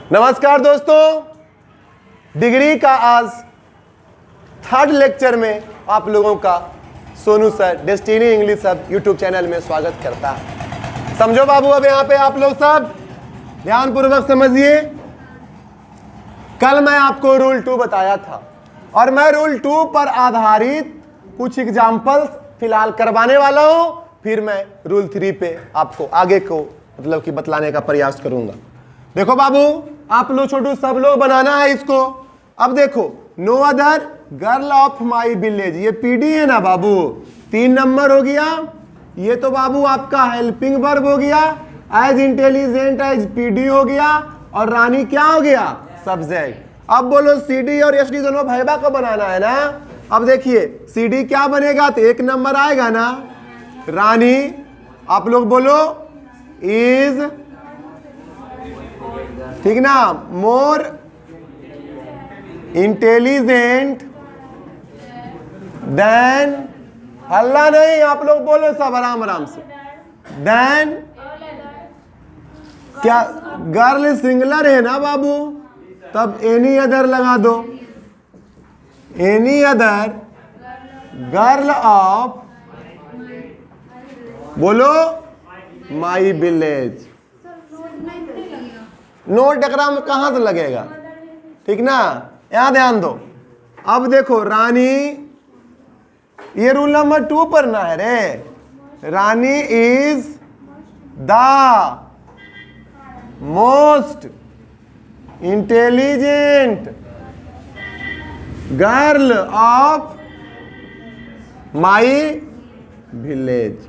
नमस्कार दोस्तों, डिग्री का आज थर्ड लेक्चर में आप लोगों का सोनू सर डेस्टिनी इंग्लिश सब यूट्यूब चैनल में स्वागत करता है। समझो बाबू, अब यहाँ पे आप लोग सब ध्यानपूर्वक समझिए। कल मैं आपको रूल 2 बताया था और मैं रूल 2 पर आधारित कुछ एग्जाम्पल्स फिलहाल करवाने वाला हूँ, फिर मैं रूल 3 पे आपको आगे को मतलब कि बतलाने का प्रयास करूंगा। देखो बाबू, आप लोग छोटू सब लोग बनाना है इसको। अब देखो, no other girl of my village, ये पीडी है ना बाबू, 3 नंबर हो गया। ये तो बाबू आपका हेल्पिंग वर्ब हो गया, एज इंटेलिजेंट एज पीडी हो गया, और रानी क्या हो गया, सब्जेक्ट। अब बोलो सीडी और एसडी दोनों भैबा को बनाना है ना। अब देखिए सीडी क्या बनेगा, तो 1 नंबर आएगा ना, रानी। आप लोग बोलो इज, ठीक ना, मोर इंटेलिजेंट देन, हल्ला नहीं, आप लोग बोलो सब आराम आराम से। देन क्या, गर्ल सिंगुलर है ना बाबू, तब एनी अदर लगा दो। एनी अदर गर्ल ऑफ, बोलो माई विलेज। नोट एकरा में कहां से लगेगा, ठीक ना, यहां ध्यान दो। अब देखो रानी, ये रूल नंबर 2 पर ना है रे। Rani is the most intelligent girl of my village.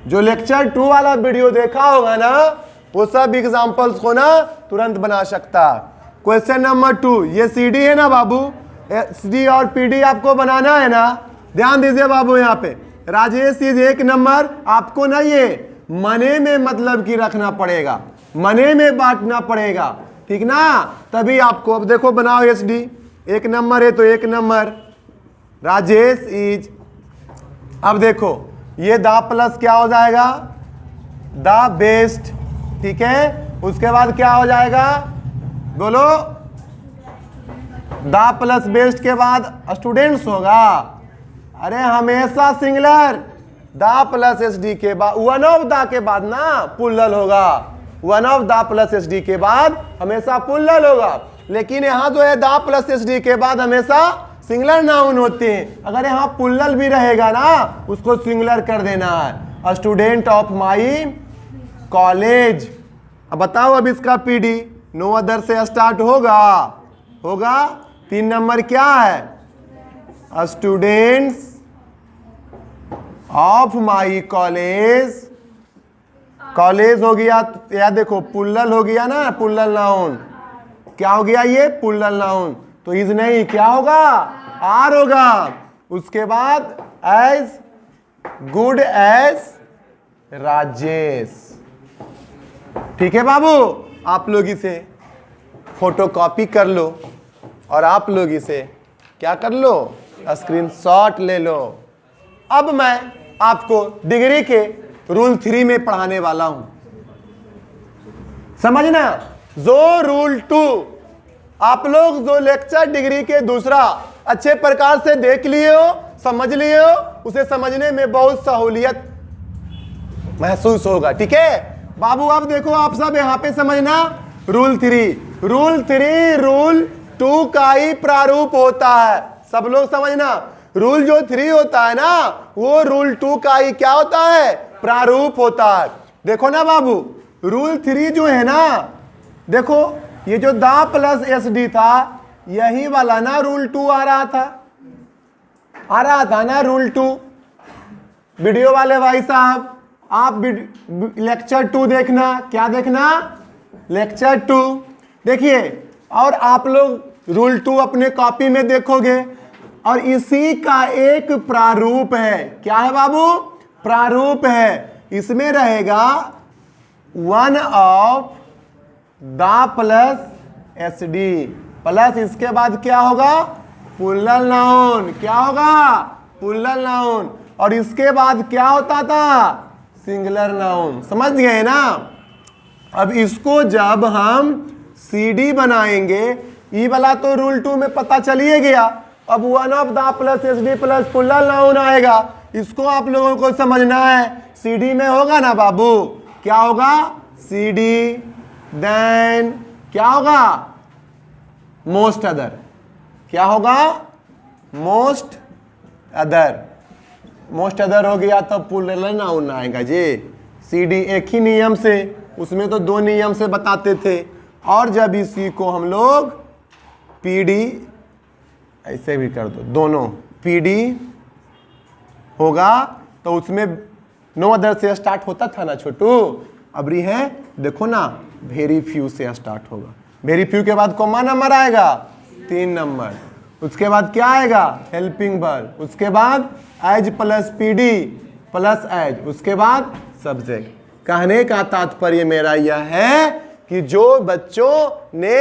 जो लेक्चर 2 वाला वीडियो देखा होगा ना, वो सब एग्जाम्पल्स को ना तुरंत बना सकता। क्वेश्चन नंबर 2, ये सीडी है ना बाबू, एसडी और पीडी आपको बनाना है ना। ध्यान दीजिए बाबू, यहाँ पे राजेश इज 1 नंबर। आपको ना ये मने में मतलब की रखना पड़ेगा, मने में बांटना पड़ेगा, ठीक ना, तभी आपको। अब देखो बनाओ, एसडी 1 नंबर है तो 1 नंबर, राजेश इज। अब देखो ये द प्लस क्या हो जाएगा, द बेस्ट, ठीक है। उसके बाद क्या हो जाएगा, बोलो, द प्लस बेस्ट के बाद स्टूडेंट्स होगा। अरे हमेशा singular, the plus S D के बाद, वन ऑफ द के बाद ना पुल्लल होगा। One of the plus S D के बाद हमेशा पुल्लल होगा, लेकिन यहाँ जो है द प्लस एस डी के बाद हमेशा सिंगुलर नाउन होते हैं। अगर यहाँ पुल्लल भी रहेगा ना, उसको सिंगुलर कर देना है। Student of my college. अब बताओ, अब इसका पीडी नो अदर से स्टार्ट होगा, होगा 3 नंबर क्या है, students of my college. College हो गया, या देखो पुल्लल हो गया ना, पुल्लल नाउन। क्या हो गया ये, पुल्लल नाउन, तो इज नहीं, क्या होगा, आर होगा। उसके बाद एज गुड एज राजेश, ठीक है बाबू। आप लोग इसे फोटो कॉपी कर लो और आप लोग इसे क्या कर लो, स्क्रीनशॉट ले लो। अब मैं आपको डिग्री के रूल 3 में पढ़ाने वाला हूं, समझना। जो रूल 2 आप लोग जो लेक्चर डिग्री के दूसरा अच्छे प्रकार से देख लिए हो, समझ लिए हो, उसे समझने में बहुत सहूलियत महसूस होगा, ठीक है बाबू। अब देखो आप सब यहाँ पे समझना, रूल 3, रूल 3 रूल 2 का ही प्रारूप होता है। सब लोग समझना, रूल जो 3 होता है ना, वो रूल 2 का ही क्या होता है, प्रारूप होता है। देखो ना बाबू, रूल 3 जो है ना, देखो ये जो द प्लस एस डी था, यही वाला ना रूल 2 आ रहा था ना रूल 2। वीडियो वाले भाई साहब, आप लेक्चर 2 देखना, क्या देखना, लेक्चर 2 देखिए, और आप लोग रूल 2 अपने कॉपी में देखोगे, और इसी का एक प्रारूप है। क्या है बाबू, प्रारूप है। इसमें रहेगा 1 of the plus S D, plus इसके बाद क्या होगा, पुल्लल नाउन। क्या होगा, पुल्लल नाउन। और इसके बाद क्या होता था, सिंगुलर नाउन। समझ गए ना। अब इसको जब हम CD बनाएंगे, ई वाला तो रूल 2 में पता चलिए गया। अब one of the plus SD plus plural noun आएगा, इसको आप लोगों को समझना है। CD में होगा ना बाबू, क्या होगा? CD, देन क्या होगा? Most other. क्या होगा? Most other. मोस्ट अदर हो गया तो प्लूरल नाउन आएगा जी। CD एक ही नियम से, उसमें तो 2 नियम से बताते थे। और जब इसी को हम लोग PD ऐसे भी कर दो, दोनों PD होगा तो उसमें नो अदर से स्टार्ट होता था ना छोटू। अब रही है देखो ना, वेरी फ्यू से स्टार्ट होगा। वेरी फ्यू के बाद कौन नंबर आएगा? 3 नंबर। उसके बाद क्या आएगा? Helping verb. उसके बाद as plus PD plus as. उसके बाद सब्जेक्ट। कहने का तात्पर्य मेरा यह है कि जो बच्चों ने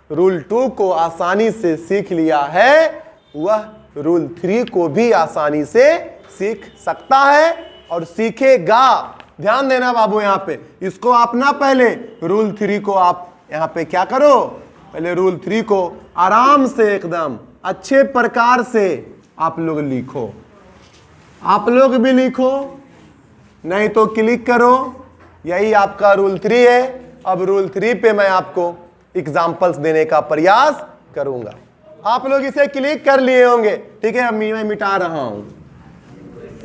रूल 2 को आसानी से सीख लिया है वह रूल 3 को भी आसानी से सीख सकता है और सीखेगा। ध्यान देना बाबू, यहाँ पे इसको आप ना पहले रूल 3 को आप यहाँ पे क्या करो, पहले रूल 3 को आराम से एकदम अच्छे प्रकार से आप लोग लिखो। आप लोग भी लिखो, नहीं तो क्लिक करो। यही आपका रूल 3 है। अब रूल 3 पे मैं आपको एग्जाम्पल्स देने का प्रयास करूंगा। आप लोग इसे क्लिक कर लिए होंगे, ठीक है? मैं मिटा रहा हूं।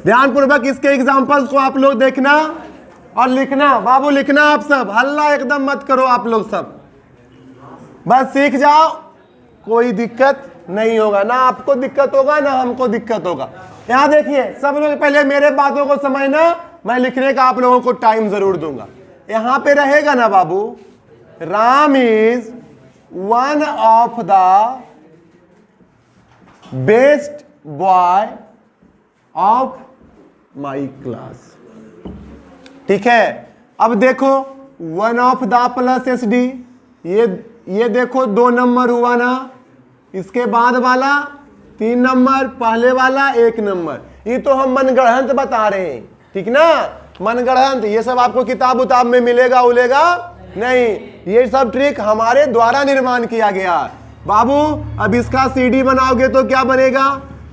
ध्यानपूर्वक इसके एग्जाम्पल्स को आप लोग देखना और लिखना। बाबू लिखना, आप सब हल्ला एकदम मत करो। आप लोग सब बस सीख जाओ, कोई दिक्कत नहीं होगा। ना आपको दिक्कत होगा ना हमको दिक्कत होगा। यहां देखिए, सब लोग पहले मेरे बातों को समझना, मैं लिखने का आप लोगों को टाइम जरूर दूंगा। यहां पे रहेगा ना बाबू, Ram is one of the best boy of my class. ठीक है? अब देखो one of the plus SD, ये देखो 2 नंबर हुआ ना, इसके बाद वाला 3 नंबर, पहले वाला 1 नंबर। ये तो हम मनगढ़ंत बता रहे हैं, ठीक ना? मनगढ़ंत ये सब आपको किताब उताब में मिलेगा उलेगा नहीं। ये सब ट्रिक हमारे द्वारा निर्माण किया गया। बाबू अब इसका CD बनाओगे तो क्या बनेगा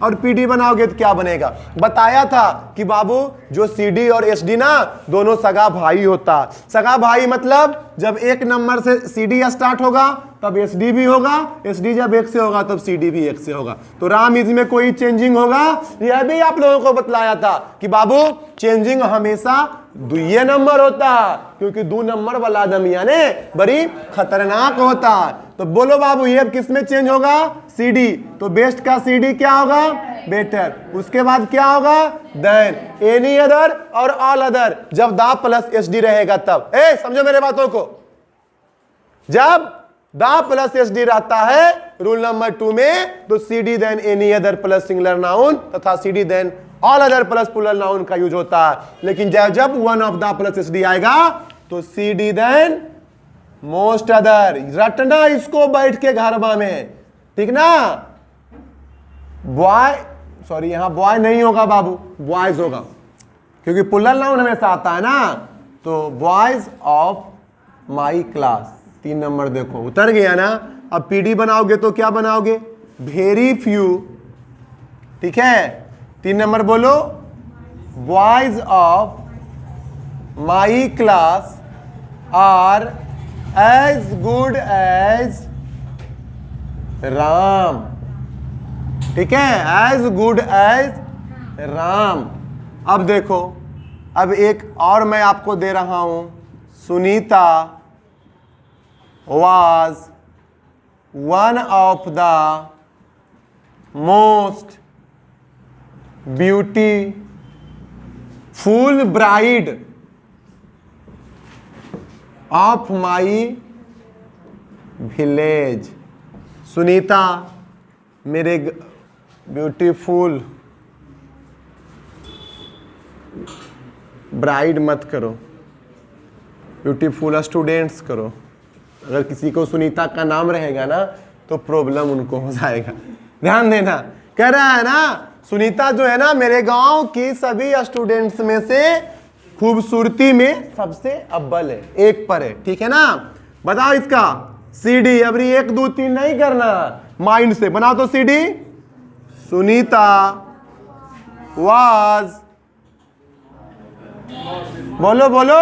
और PD बनाओगे तो क्या बनेगा? बताया था कि बाबू जो CD और SD ना दोनों सगा भाई होता। सगा भाई मतलब जब 1 नंबर से CD स्टार्ट होगा तब SD भी होगा, SD जब 1 से होगा तब CD भी 1 से होगा। तो राम इज में कोई चेंजिंग होगा? यह भी आप लोगों को बतलाया था कि बाबू चेंजिंग हमेशा 2 नंबर होता, क्योंकि 2 नंबर वाला आदम यानी बड़ी खतरनाक होता। तो बोलो बाबू ये अब किस में चेंज होगा? CD। तो बेस्ट का CD क्या होगा? बेटर। उसके बाद क्या होगा? देन, एनी अदर और ऑल अदर। जब द प्लस SD रहेगा तब, समझो मेरे बातों को, जब द प्लस SD रहता है रूल नंबर 2 में तो CD than any other plus singular noun तथा CD than all other plus plural noun का यूज होता है। लेकिन जब one of the plus SD आएगा तो CD देन मोस्ट अदर। रटना इसको बैठ के घरवा में, ठीक ना? बॉय, सॉरी यहां बॉय नहीं होगा बाबू, बॉयज होगा, क्योंकि प्लूरल नाउन हमेशा आता है ना। तो boys of my class. 3 number देखो उतर गया ना। अब PD बनाओगे तो क्या बनाओगे? Very few. ठीक है? 3 नंबर बोलो, boys of my class are as good as Ram. ठीक है? As good as Ram. अब देखो, अब एक और मैं आपको दे रहा हूं। Sunita was one of the most beautiful bride of my village। Sunita मेरे ब्यूटीफुल ब्राइड मत करो, ब्यूटीफुल स्टूडेंट्स करो। अगर किसी को सुनीता का नाम रहेगा ना तो प्रॉब्लम उनको हो जाएगा। ध्यान देना, कह रहा है ना सुनीता जो है ना मेरे गांव की सभी स्टूडेंट्स में से खूबसूरती में सबसे अव्वल है, 1 पर है। ठीक है ना? बताओ इसका सीडी, अब ये 1 2 3 नहीं करना, माइंड से बनाओ तो सीडी। सुनीता वाज, बोलो बोलो,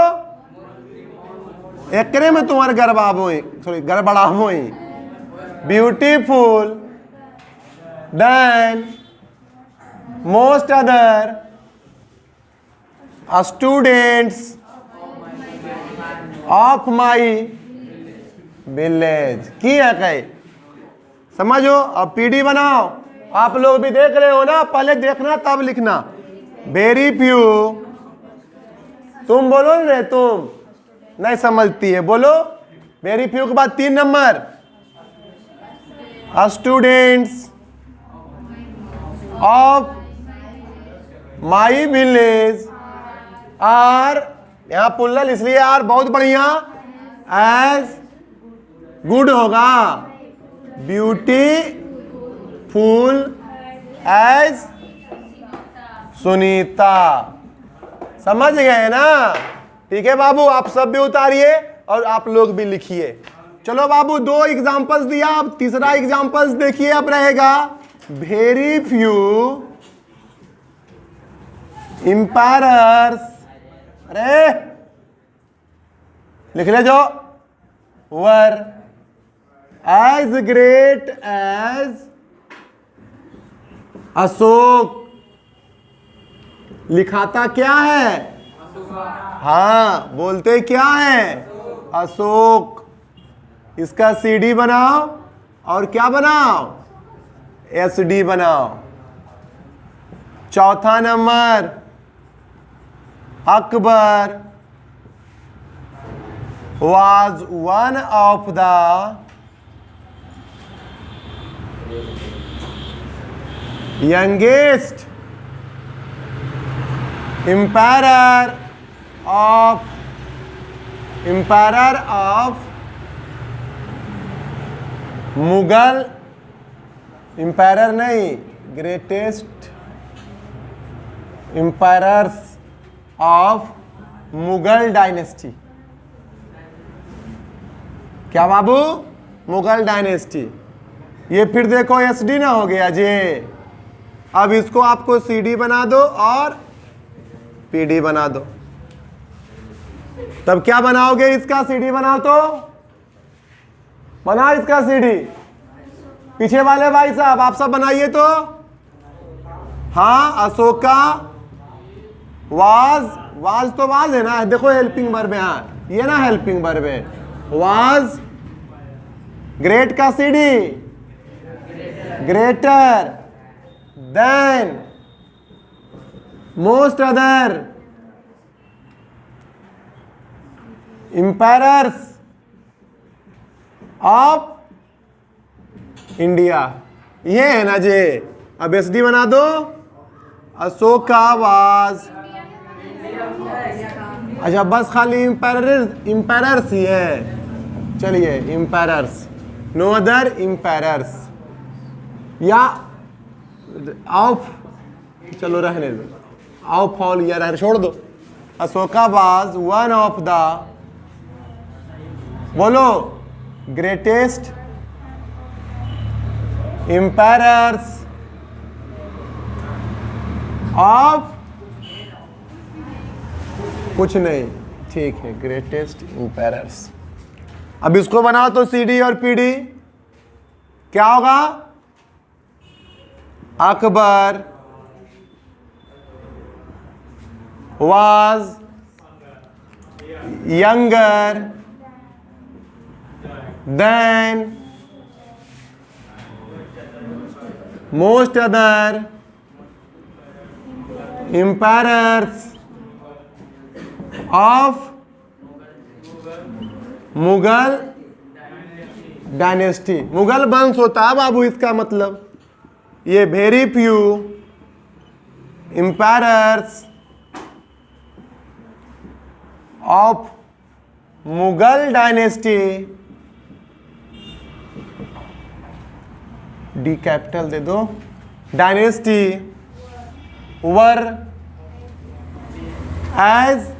एकरे में तुम्हारे गड़बड़ा हुई, beautiful then most other students of my village. की है कहे, समझो। अब पीडी बनाओ, आप लोग भी देख रहे हो ना, पहले देखना तब लिखना। वेरी फ्यू, तुम बोलो रे, तुम नहीं समझती है, बोलो। वेरी फ्यू के बाद 3 number, students of my village are, यहां पुल्लल इसलिए आर बहुत बढ़िया, एज गुड होगा, ब्यूटीफुल एज सुनीता। समझ गए ना? ठीक है बाबू, आप सब भी उतारिए और आप लोग भी लिखिए। चलो बाबू, 2 एग्जांपल्स दिया, अब तीसरा एग्जांपल्स देखिए। अब रहेगा वेरी फ्यू एम्पायरर्स, अरे लिख ले जो, were as great as Ashok. लिखाता क्या है? हाँ, बोलते क्या है? अशोक। इसका सीडी बनाओ और क्या बनाओ? एसडी बनाओ। चौथा नंबर, Akbar was one of the youngest emperor of Mughal, empire नहीं, greatest emperors of Mughal dynasty. क्या बाबू? मुगल डायनेस्टी। ये फिर देखो एसडी ना हो गया जी। अब इसको आपको सीडी बना दो और पीडी बना दो। तब क्या बनाओगे? इसका सीडी बनाओ तो बनाओ, इसका सीडी। पीछे वाले भाई साहब आप सब बनाइए तो। हाँ, अशोका वाज तो वाज है ना, देखो हेल्पिंग वर्ब है। हाँ, ये ना हेल्पिंग वर्ब है। वाज ग्रेट का CD, greater than most other emperors of India. ये है ना जे। अब एसडी बना दो। अशोका वाज, अच्छा बस खाली एम्पायरर्स ही है। चलिए एम्पायरर्स, नो अदर एम्पायरर्स या ऑफ, चलो रहने दो, ऑफ ऑल या रह छोड़ दो। Ashoka was one of the, बोलो, ग्रेटेस्ट एम्पायरर्स ऑफ, कुछ नहीं, ठीक है, ग्रेटेस्ट एम्पायरर्स। अब इसको बनाओ तो सीडी और पीडी क्या होगा? Akbar was younger than most other emperors of Mughal dynasty. Mughal वंश होता है बाबू इसका मतलब। ये very few emperors of Mughal dynasty, D capital दे दो, dynasty were as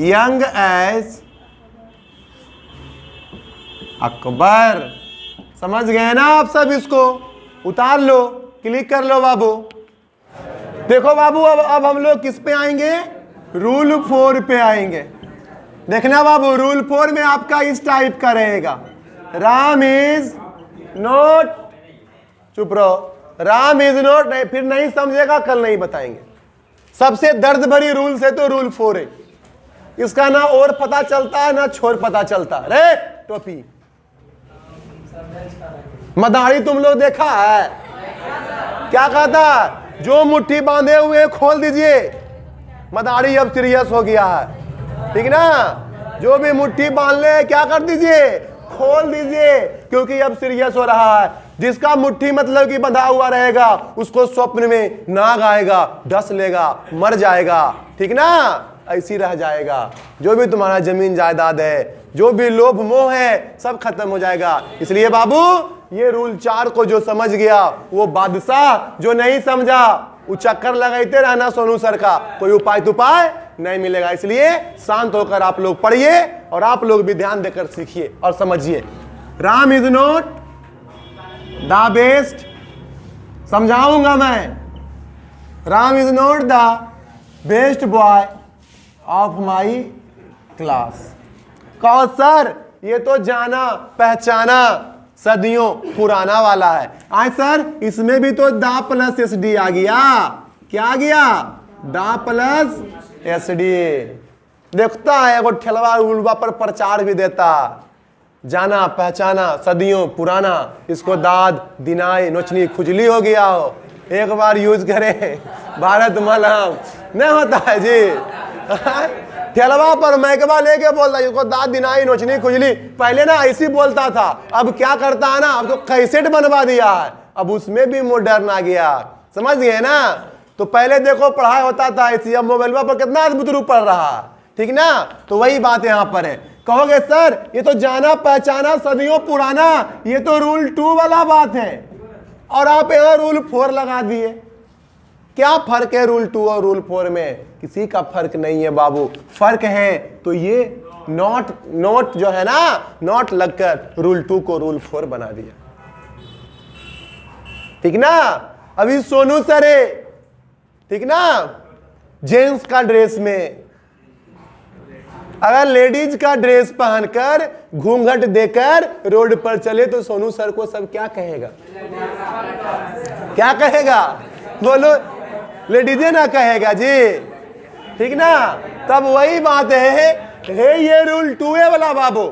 young as Akbar. समझ गए ना आप सब? इसको उतार लो, क्लिक कर लो बाबू। देखो बाबू, अब हम लोग किस पे आएंगे? रूल 4 पे आएंगे। देखना बाबू, रूल 4 में आपका इस टाइप का रहेगा, राम इज नॉट, चुप रहो, राम इज नॉट, नहीं फिर नहीं समझेगा, कल नहीं बताएंगे। सबसे दर्द भरी रूल से तो रूल 4 है, इसका ना और पता चलता है ना छोर पता चलता। रे टोपी मदारी तुम लोग देखा है? क्या कहता? जो मुट्ठी बांधे हुए खोल दीजिए। मदारी अब सीरियस हो गया है, ठीक ना? जो भी मुट्ठी बांध ले क्या कर दीजिए? खोल दीजिए, क्योंकि अब सीरियस हो रहा है। जिसका मुट्ठी मतलब कि बंधा हुआ रहेगा उसको स्वप्न में नाग आएगा, डस लेगा, मर जाएगा, ठीक ना? ऐसी रह जाएगा। जो भी तुम्हारा जमीन जायदाद है, जो भी लोभ मोह है, सब खत्म हो जाएगा। इसलिए बाबू, ये रूल 4 को जो समझ गया वो बादशाह, जो नहीं समझा वो चक्कर लगाते रहना सोनू सर का, कोई उपाय तुपाय नहीं मिलेगा। इसलिए शांत होकर आप लोग पढ़िए और आप लोग भी ध्यान देकर सीखिए और समझिए। Ram is not the best, समझाऊंगा मैं। Ram is not the best boy of my class. कहो सर, ये तो जाना पहचाना सदियों पुराना वाला है। आए सर, इसमें भी तो दा प्लस एस डी आ गया। क्या आ गया? दा प्लस एस डी। देखता है वो ठेलवा उलवा पर प्रचार भी देता, जाना पहचाना सदियों पुराना, इसको दाद दिनाई नोचनी खुजली हो गया हो, एक बार यूज करें भारत मलहम नहीं होता है जी। ठेलवा पर मैकवा लेके बोलता है इसको दाद दिनाई नोचनी खुजली। पहले ना ऐसी बोलता था, अब क्या करता है ना, अब तो कैसेट बनवा दिया है, अब उसमें भी मॉडर्न आ गया। समझ गए ना? तो पहले देखो पढ़ाई होता था ऐसी, अब मोबाइल पर कितना अद्भुत रूप पढ़ रहा है, ठीक ना? तो वही बात यहाँ पर है। कहोगे सर ये तो जाना पहचाना सदियों पुराना, ये तो रूल 2 वाला बात है, और आप यहाँ रूल 4 लगा दिए। क्या फर्क है रूल 2 और रूल 4 में? किसी का फर्क नहीं है बाबू। फर्क है तो ये नोट जो है ना, नोट लगकर रूल 2 को रूल 4 बना दिया, ठीक ना? अभी सोनू सर है, ठीक ना, जेंट्स का ड्रेस में, अगर लेडीज का ड्रेस पहनकर घूंघट देकर रोड पर चले तो सोनू सर को सब क्या कहेगा? क्या कहेगा? बोलो, लेडीजे ना कहेगा जी, ठीक ना? तब वही बात है ये रूल 2 वाला बाबू,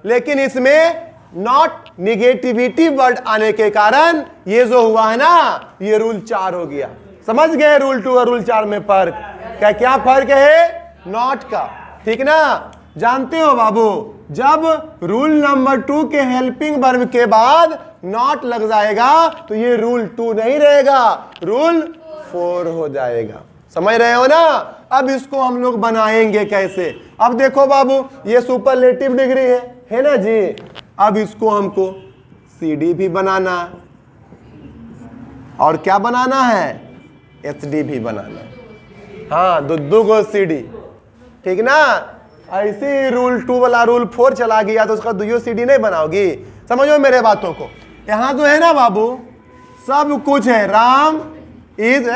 लेकिन इसमें नॉट निगेटिविटी वर्ड आने के कारण ये जो हुआ है ना, ये रूल 4 हो गया। समझ गए रूल 2 और रूल 4 में फर्क? क्या फर्क है? नॉट का, ठीक ना? जानते हो बाबू, जब रूल नंबर 2 के हेल्पिंग वर्ब के बाद नॉट लग जाएगा तो ये रूल 2 नहीं रहेगा, रूल 4 हो जाएगा। समझ रहे हो ना? अब इसको हम लोग बनाएंगे कैसे? अब देखो बाबू, ये सुपरलेटिव डिग्री है ना जी? अब इसको हमको सीडी भी बनाना और क्या बनाना है? एचडी भी बनाना। हाँ, दो गो सीडी, ठीक ना? ऐसे रूल 2 वाला रूल 4 चला गया तो उसका 2 सीडी नहीं बनाओगी। समझो मेरे बातों को। यहाँ जो है ना बाबू, सब कुछ है। राम इज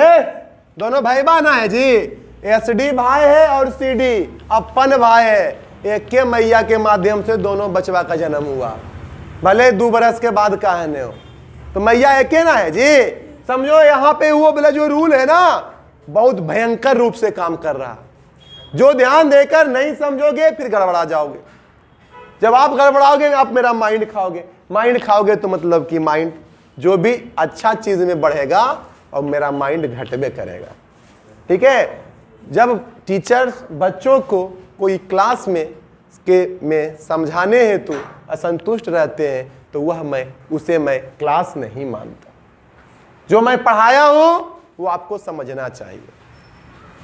दोनों भाई बहना है जी। एसडी भाई है और सीडी अपन भाई है। एक के मैया के माध्यम से दोनों बचवा का जन्म हुआ, भले 2 बरस के बाद कहने हो, तो मैया एक ना है जी। समझो यहाँ पे वो बोला जो रूल है ना, बहुत भयंकर रूप से काम कर रहा। जो ध्यान देकर नहीं समझोगे फिर गड़बड़ा जाओगे। जब आप गड़बड़ाओगे आप मेरा माइंड खाओगे। माइंड खाओगे तो मतलब कि माइंड जो भी अच्छा चीज में बढ़ेगा और मेरा माइंड घटबे करेगा, ठीक है? जब टीचर्स बच्चों को कोई क्लास में समझाने हेतु असंतुष्ट रहते हैं तो उसे मैं क्लास नहीं मानता। जो मैं पढ़ाया हूं वो आपको समझना चाहिए।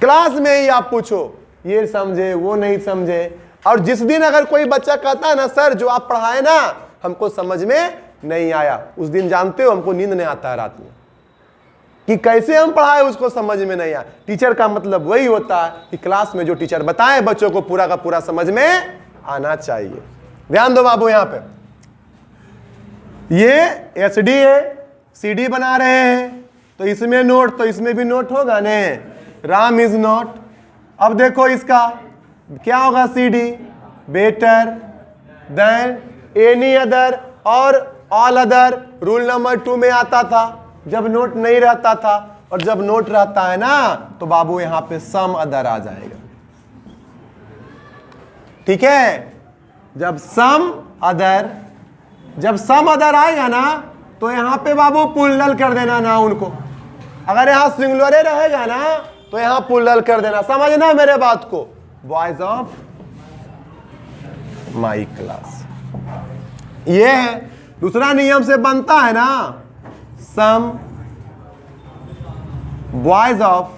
क्लास में ही आप पूछो, ये समझे वो नहीं समझे। और जिस दिन अगर कोई बच्चा कहता है ना सर जो आप पढ़ाए ना हमको समझ में नहीं आया, उस दिन जानते हो हमको नींद नहीं आता है रात में, कि कैसे हम पढ़ाए उसको समझ में नहीं आया। टीचर का मतलब वही होता है कि क्लास में जो टीचर बताए बच्चों को पूरा का पूरा समझ में आना चाहिए। ध्यान दो बाबू, यहाँ पे ये एस डी है, सी डी बना रहे हैं, तो इसमें नोट, तो इसमें भी नोट होगा ने, राम इज नॉट। अब देखो इसका क्या होगा, C D better than any other और ऑल अदर। रूल नंबर 2 में आता था जब नोट नहीं रहता था, और जब नोट रहता है ना तो बाबू यहां पे सम अदर आ जाएगा। ठीक है, जब सम अदर आएगा ना तो यहां पे बाबू पुल्लल कर देना नाउन को। अगर यहां सिंगुलर रहेगा ना तो यहां पुल्लल कर देना। समझना मेरे बात को। बॉयज ऑफ माई क्लास, ये है दूसरा नियम से बनता है ना, some boys of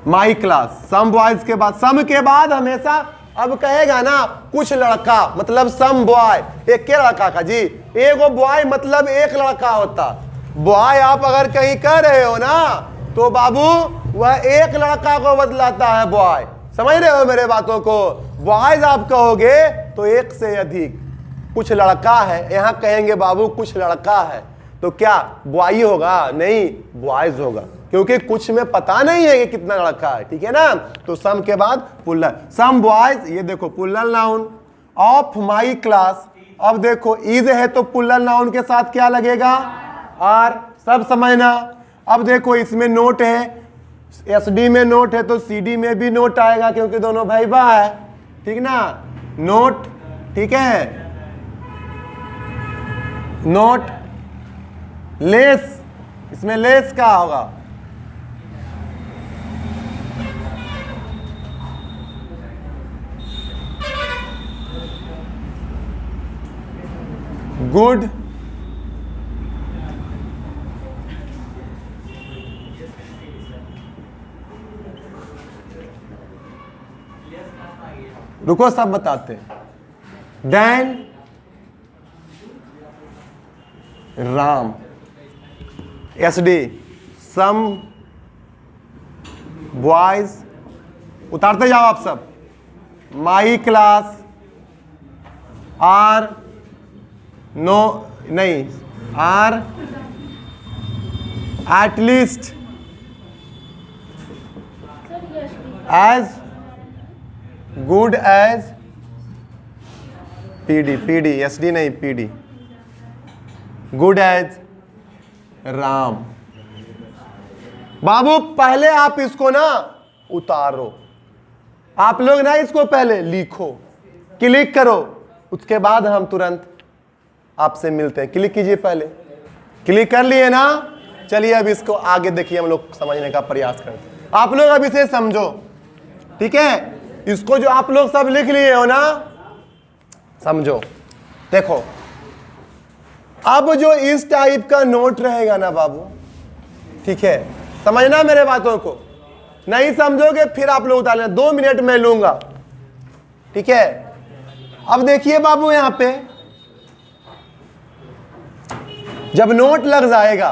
my class. Some boys के बाद, सम के बाद हमेशा अब कहेगा ना कुछ लड़का, मतलब सम बॉय, एक के लड़का का जी, एगो बॉय मतलब एक लड़का होता। बॉय आप अगर कहीं कह रहे हो ना तो बाबू वह एक लड़का को बतलाता है बॉय। समझ रहे हो मेरे बातों को। बॉयज आप कहोगे तो एक से अधिक, कुछ लड़का है, यहां कहेंगे बाबू कुछ लड़का है तो क्या बॉय होगा? नहीं, बॉयज होगा, क्योंकि कुछ में पता नहीं है कि कितना लड़का है। ठीक है ना, तो सम के बाद पुल्लल, सम बॉयज, ये देखो पुल्लल नाउन ऑफ माई क्लास। अब देखो इज है तो पुल्लल नाउन के साथ क्या लगेगा? आर। सब समझना। अब देखो इसमें नोट है, एस डी में नोट है तो सी डी में भी नोट आएगा, क्योंकि दोनों भाई बा है। ठीक ना, नोट। ठीक है, नोट लेस, इसमें लेस का होगा, गुड, रुको सब बताते हैं। Than Ram, S D, some boys, उतारते जाओ आप सब, माई क्लास, आर नो नहीं, are at least as good as PD, PD S D नहीं, पीडी, गुड एज राम। बाबू पहले आप इसको ना उतारो, आप लोग ना इसको पहले लिखो, क्लिक करो, उसके बाद हम तुरंत आपसे मिलते हैं। क्लिक कीजिए पहले, क्लिक कर लिए ना। चलिए अब इसको आगे देखिए, हम लोग समझने का प्रयास करते हैं। आप लोग अब इसे समझो। ठीक है, इसको जो आप लोग सब लिख लिए हो ना, समझो। देखो अब जो इस टाइप का नोट रहेगा ना बाबू, ठीक है, समझना मेरे बातों को। नहीं समझोगे फिर आप लोग उतार लेना, 2 मिनट में लूंगा। ठीक है, अब देखिए बाबू यहां पे जब नोट लग जाएगा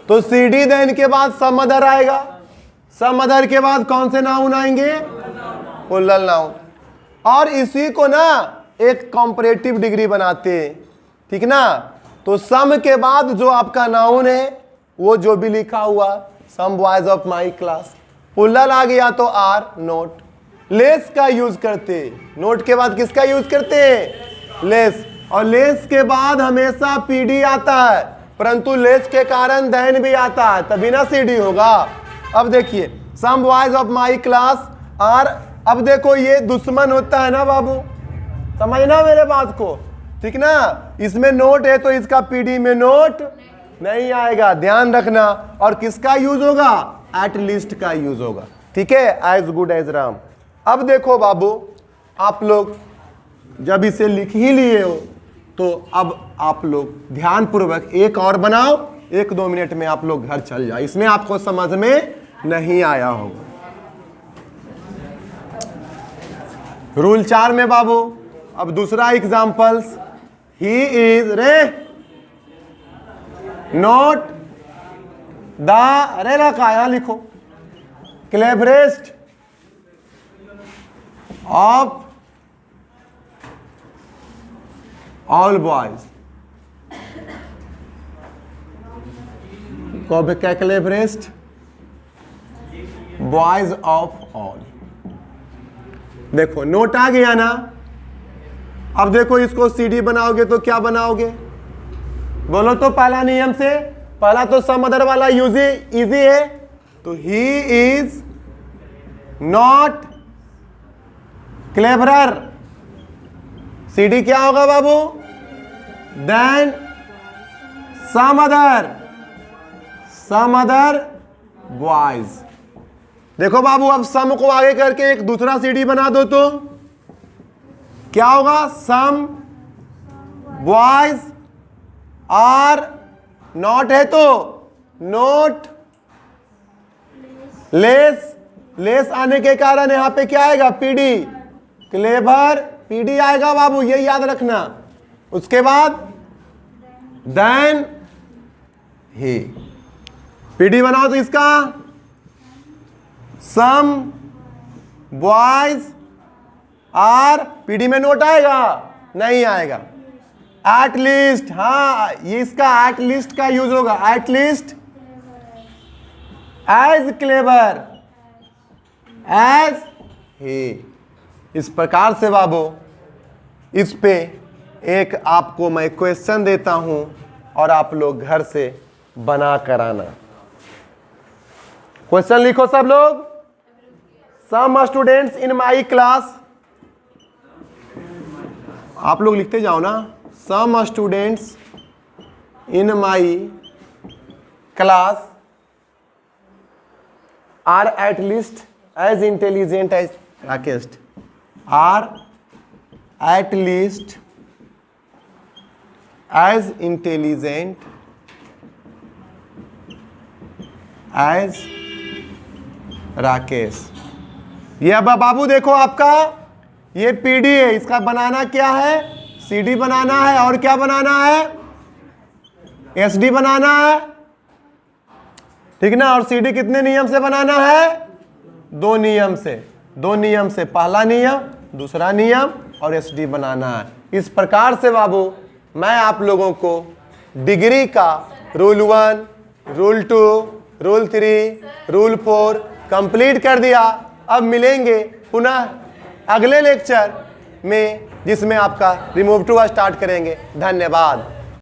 तो सीडी देन के बाद सम अदर आएगा, सम अदर के बाद कौन से नाउन आएंगे? पुल्लल नाउन। और इसी को ना एक कॉम्परेटिव डिग्री बनाते हैं। ठीक ना, तो सम के बाद जो आपका नाउन है वो जो भी लिखा हुआ, some boys of my class, पुल्लल आ गया तो आर नोट। लेस का यूज करते, नोट के बाद किसका यूज करते हैं? लेस। और लेस के बाद हमेशा पीडी आता है, परंतु लेस के कारण देन भी आता है, तभी ना सीडी होगा। अब देखिए some boys of my class are, अब देखो ये दुश्मन होता है ना बाबू, समझना मेरे बात को। ठीक ना, इसमें नोट है तो इसका पीडी में नोट नहीं आएगा, ध्यान रखना। और किसका यूज होगा? एट लीस्ट का यूज होगा। ठीक है, एज गुड एज राम। अब देखो बाबू, आप लोग जब इसे लिख ही लिए हो तो अब आप लोग ध्यान पूर्वक एक और बनाओ, 1-2 मिनट में आप लोग घर चल जाओ। इसमें आपको समझ में नहीं आया होगा। रूल 4 में बाबू अब दूसरा एग्जाम्पल्स, ही इज रे नोट द, अरे लड़का यहां लिखो, cleverest of all boys cleverest boys of all. देखो नोट आ गया ना। अब देखो इसको सीडी बनाओगे तो क्या बनाओगे, बोलो तो पहला नियम से। पहला तो सम अदर वाला इजी है, तो he is not cleverer. CD क्या होगा बाबू, देन सम अदर बॉयज। देखो बाबू अब सम को आगे करके एक दूसरा सीडी बना दो तो क्या होगा, सम बॉयज आर नॉट है तो नोट लेस आने के कारण यहां पे क्या आएगा, पीडी, क्लेवर पीडी आएगा बाबू, ये याद रखना। उसके बाद देन ही, पीडी बनाओ तो इसका सम बॉयज आर, पीडी में नोट आएगा, नहीं आएगा। एट लीस्ट, हाँ ये इसका एट लीस्ट का यूज होगा, at least as clever as he. इस प्रकार से बाबू इस पे एक आपको मैं क्वेश्चन देता हूं और आप लोग घर से बना कर आना। क्वेश्चन लिखो सब लोग। सम स्टूडेंट्स इन माई क्लास, आप लोग लिखते जाओ ना। Some students in my class are at least as intelligent as Rakesh, are at least as intelligent as Rakesh. ये अब बाबू देखो आपका ये पीडी है, इसका बनाना क्या है, सीडी बनाना है और क्या बनाना है, एसडी बनाना है, ठीक ना। और सीडी कितने नियम से बनाना है, दो नियम से, पहला नियम दूसरा नियम और एसडी बनाना है। इस प्रकार से बाबू मैं आप लोगों को डिग्री का rule 1, rule 2, rule 3, rule 4 complete कर दिया। अब मिलेंगे पुनः अगले लेक्चर में जिसमें आपका रिमूव टू स्टार्ट करेंगे। धन्यवाद।